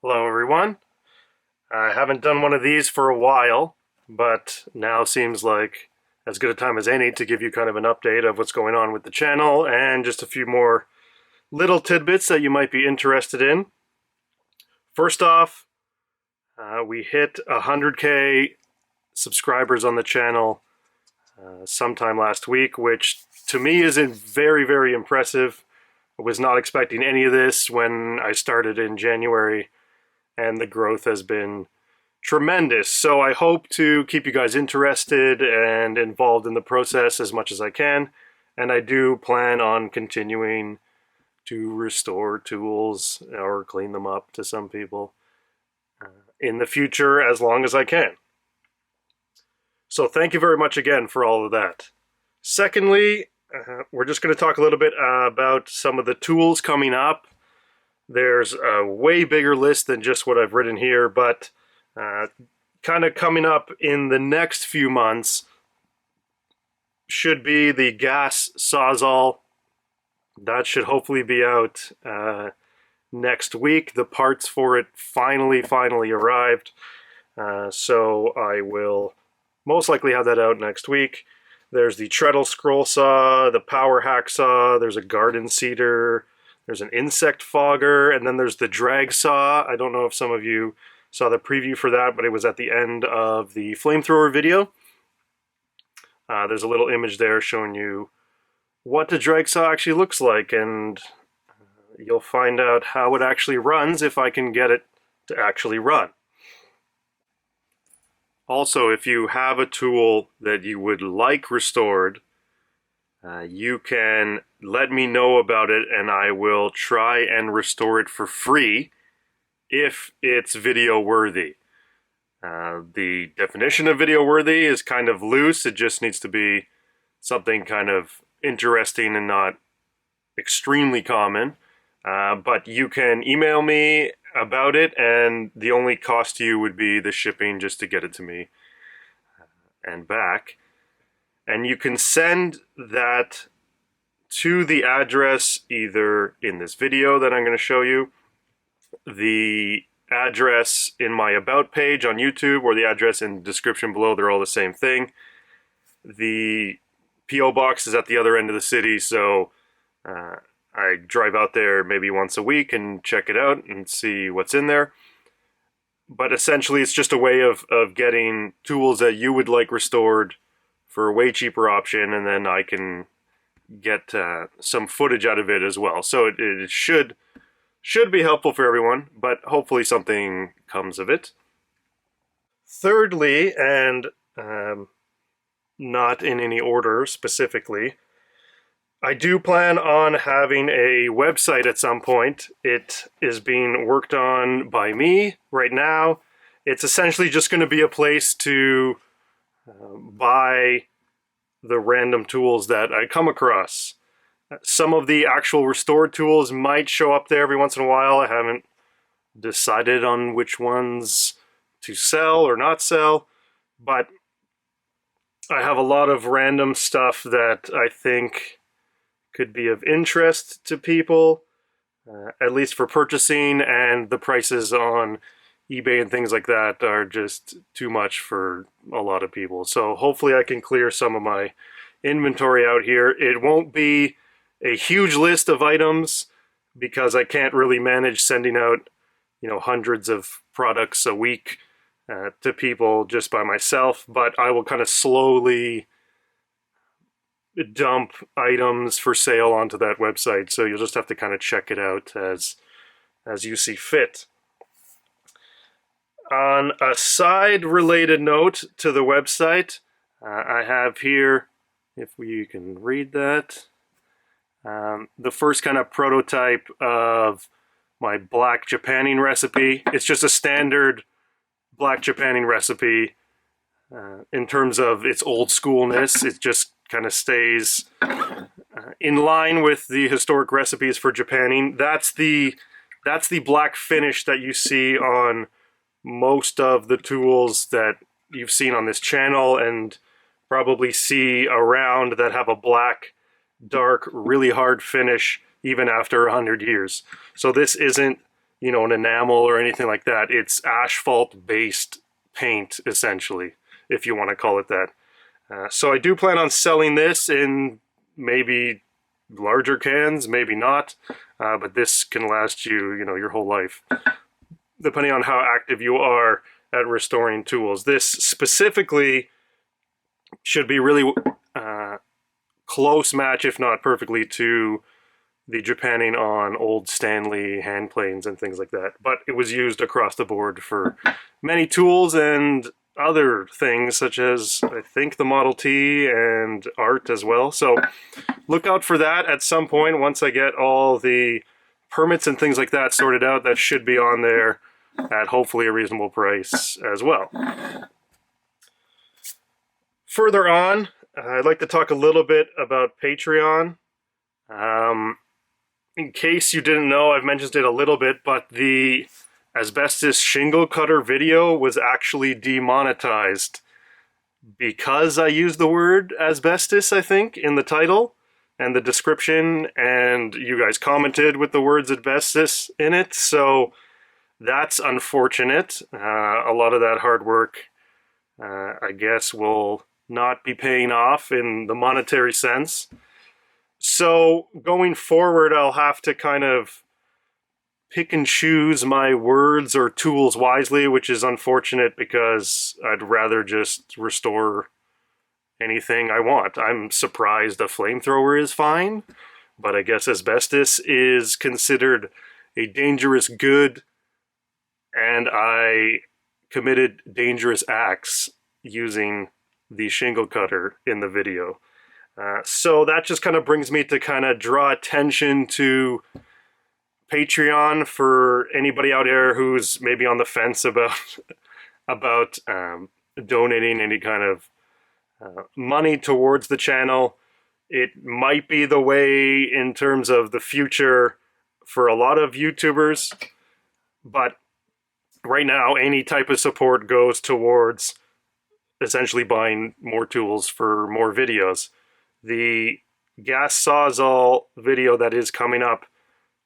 Hello everyone. I haven't done one of these for a while, but now seems like as good a time as any to give you kind of an update of what's going on with the channel and just a few more little tidbits that you might be interested in. First off, we hit 100K subscribers on the channel sometime last week, which to me is very, very impressive. I was not expecting any of this when I started in January, and the growth has been tremendous. So I hope to keep you guys interested and involved in the process as much as I can. And I do plan on continuing to restore tools or clean them up to some people in the future as long as I can. So thank you very much again for all of that. Secondly, we're just going to talk a little bit about some of the tools coming up. There's a way bigger list than just what I've written here, but kind of coming up in the next few months should be the gas Sawzall. That should hopefully be out next week. The parts for it finally arrived, so I will most likely have that out next week. There's the treadle scroll saw, the power hacksaw, there's a garden seeder, there's an insect fogger, and then there's the drag saw. I don't know if some of you saw the preview for that, but it was at the end of the flamethrower video. There's a little image there showing you what the drag saw actually looks like, and you'll find out how it actually runs if I can get it to actually run. Also, if you have a tool that you would like restored, you can let me know about it and I will try and restore it for free if it's video worthy. The definition of video worthy is kind of loose. It just needs to be something kind of interesting and not extremely common. But you can email me about it, and the only cost to you would be the shipping just to get it to me and back. And you can send that to the address either in this video that I'm going to show you, the address in my About page on YouTube, or the address in the description below. They're all the same thing. The P.O. box is at the other end of the city, so I drive out there maybe once a week and check it out and see what's in there. But essentially it's just a way of getting tools that you would like restored for a way cheaper option, and then I can get some footage out of it as well. So it should be helpful for everyone, but hopefully something comes of it. Thirdly, and not in any order specifically, I do plan on having a website at some point. It is being worked on by me right now. It's essentially just going to be a place to buy the random tools that I come across. Some of the actual restored tools might show up there every once in a while. I haven't decided on which ones to sell or not sell, but I have a lot of random stuff that I think could be of interest to people, at least for purchasing, and the prices on eBay and things like that are just too much for a lot of people. So hopefully I can clear some of my inventory out here. It won't be a huge list of items because I can't really manage sending out, hundreds of products a week to people just by myself, but I will kind of slowly dump items for sale onto that website, so you'll just have to kind of check it out as you see fit. On a side related note to the website, I have here, if you can read that, the first kind of prototype of my black Japanning recipe. It's just a standard black Japanning recipe. In terms of its old schoolness, it just kind of stays in line with the historic recipes for Japanning. That's the black finish that you see on most of the tools that you've seen on this channel and probably see around that have a black, dark, really hard finish even after 100 years. So this isn't you know, an enamel or anything like that. It's asphalt-based paint, essentially, if you want to call it that. So I do plan on selling this in maybe larger cans, maybe not, but this can last you, you know, your whole life, depending on how active you are at restoring tools. This specifically should be really close match, if not perfectly, to the Japanning on old Stanley hand planes and things like that. But it was used across the board for many tools and other things, such as, I think, the Model T and art as well. So look out for that at some point. Once I get all the permits and things like that sorted out, that should be on there at hopefully a reasonable price as well. Further on, I'd like to talk a little bit about Patreon. In case you didn't know, I've mentioned it a little bit, but the asbestos shingle cutter video was actually demonetized because I used the word asbestos, I think, in the title and the description, and you guys commented with the words asbestos in it, so that's unfortunate. A lot of that hard work, I guess, will not be paying off in the monetary sense. So going forward, I'll have to kind of pick and choose my words or tools wisely, which is unfortunate because I'd rather just restore anything I want. I'm surprised a flamethrower is fine, but I guess asbestos is considered a dangerous good, and I committed dangerous acts using the shingle cutter in the video. So that just kind of brings me to kind of draw attention to Patreon for anybody out there who's maybe on the fence about donating any kind of money towards the channel. It might be the way in terms of the future for a lot of YouTubers, but right now any type of support goes towards essentially buying more tools for more videos. The gas sawzall video that is coming up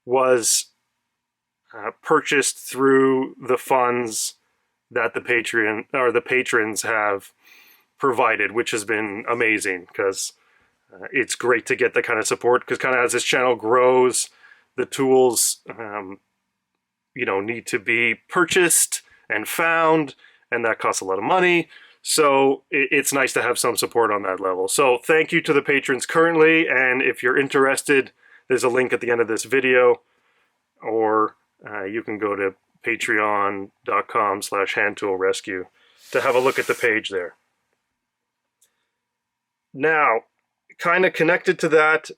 was purchased through the funds that the patrons have provided, which has been amazing because it's great to get that kind of support, because kind of as this channel grows, the tools you know, need to be purchased and found, and that costs a lot of money. So it's nice to have some support on that level. So thank you to the patrons currently, and if you're interested, there's a link at the end of this video, or you can go to patreon.com/handtoolrescue to have a look at the page there. Now, kind of connected to that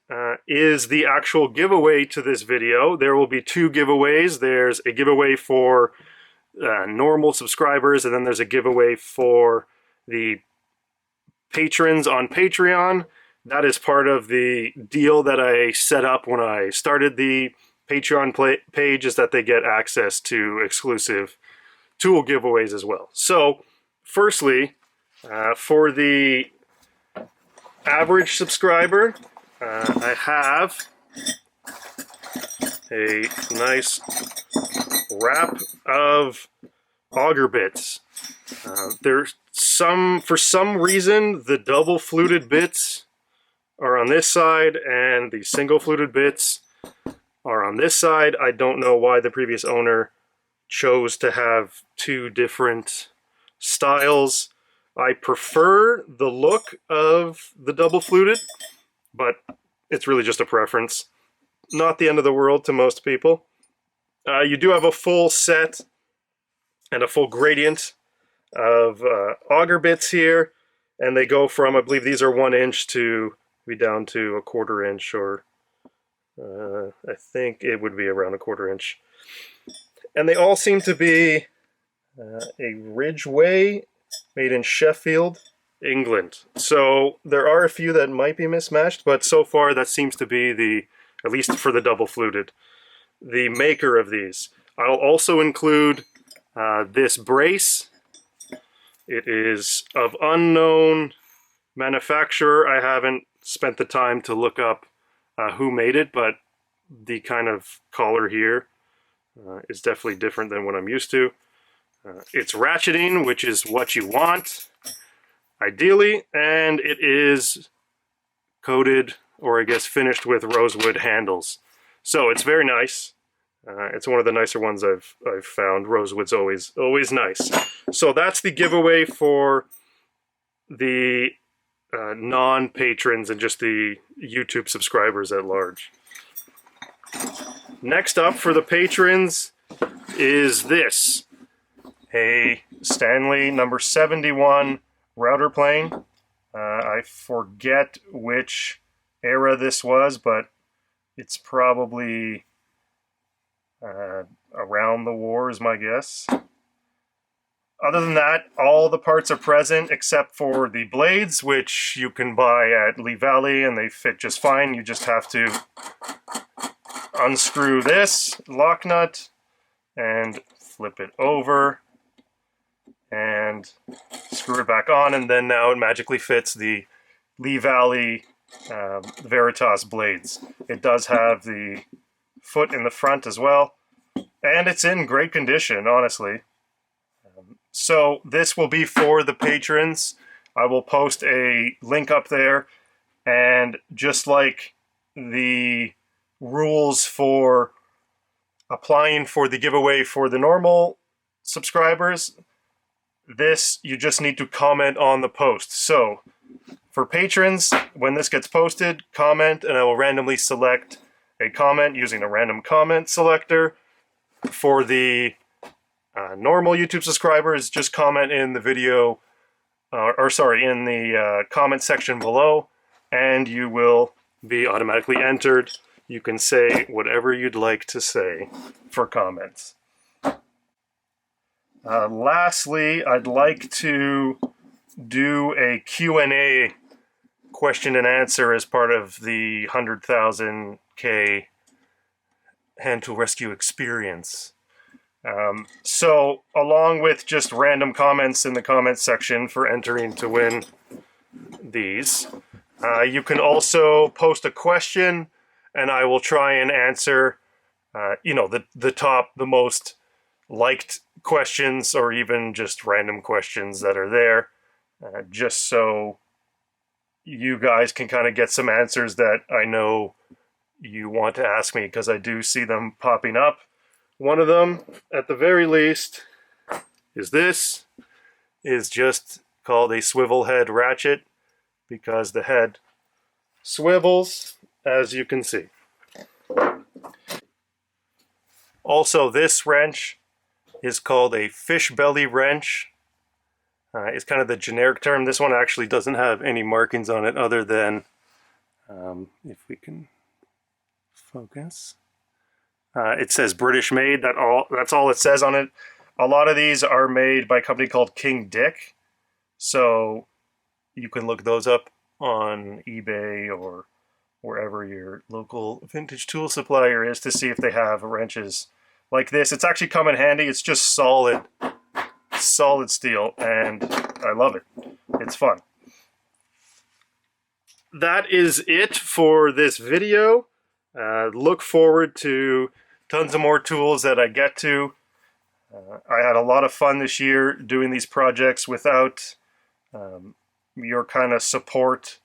is the actual giveaway to this video. There will be two giveaways. There's a giveaway for normal subscribers, and then there's a giveaway for the patrons on Patreon. That is part of the deal that I set up when I started the Patreon page, is that they get access to exclusive tool giveaways as well. So, firstly, for the average subscriber, I have a nice wrap of auger bits. For some reason, the double fluted bits are on this side and the single fluted bits are on this side. I don't know why the previous owner chose to have two different styles. I prefer the look of the double fluted, but it's really just a preference. Not the end of the world to most people. You do have a full set and a full gradient of auger bits here, and they go from, I believe these are 1 inch to be down to a 1/4 inch, or I think it would be around a 1/4 inch. And they all seem to be a Ridgeway made in Sheffield, England. So there are a few that might be mismatched, but so far that seems to be the, at least for the double fluted, the maker of these. I'll also include this brace. It is of unknown manufacturer. I haven't spent the time to look up who made it, but the kind of collar here is definitely different than what I'm used to. It's ratcheting, which is what you want, ideally, and it is coated, or I guess finished with rosewood handles. So it's very nice. It's one of the nicer ones I've found. Rosewood's always nice. So that's the giveaway for the non-patrons and just the YouTube subscribers at large. Next up for the patrons is this. A Stanley number 71 router plane. I forget which era this was, but it's probably around the war is my guess. Other than that, all the parts are present except for the blades, which you can buy at Lee Valley and they fit just fine. You just have to unscrew this lock nut and flip it over and screw it back on, and then now it magically fits the Lee Valley Veritas blades. It does have the foot in the front as well, and it's in great condition, honestly. So this will be for the patrons. I will post a link up there, and just like the rules for applying for the giveaway for the normal subscribers, this, you just need to comment on the post. So for patrons, when this gets posted, comment, and I will randomly select a comment using a random comment selector. For the normal YouTube subscribers, just comment in the video, in the comment section below, and you will be automatically entered. You can say whatever you'd like to say for comments. Lastly, I'd like to do a Q&A, question and answer, as part of the 100,000K Hand Tool Rescue experience. So, along with just random comments in the comments section for entering to win these, you can also post a question, and I will try and answer, the most liked questions, or even just random questions that are there, just so you guys can kind of get some answers that I know you want to ask me, because I do see them popping up. One of them, at the very least, is this. Is just called a swivel head ratchet, because the head swivels, as you can see. Also, this wrench is called a fish belly wrench. It's kind of the generic term. This one actually doesn't have any markings on it other than, if we can focus, it says British made. That's all it says on it. A lot of these are made by a company called King Dick, so you can look those up on eBay or wherever your local vintage tool supplier is to see if they have wrenches like this. It's actually come in handy. It's just solid steel, and I love it. It's fun. That is it for this video. Look forward to tons of more tools that I get to. I had a lot of fun this year doing these projects. Without your kind of support,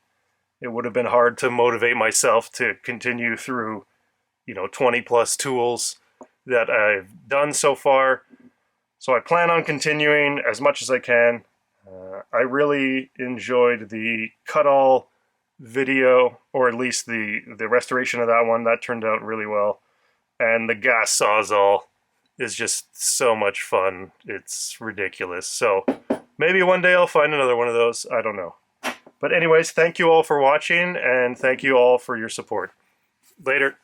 it would have been hard to motivate myself to continue through, 20 plus tools that I've done so far. So I plan on continuing as much as I can. I really enjoyed the cut-all video, or at least the restoration of that one. That turned out really well. And the gas sawzall is just so much fun. It's ridiculous. So maybe one day I'll find another one of those. I don't know. But anyways, thank you all for watching, and thank you all for your support. Later.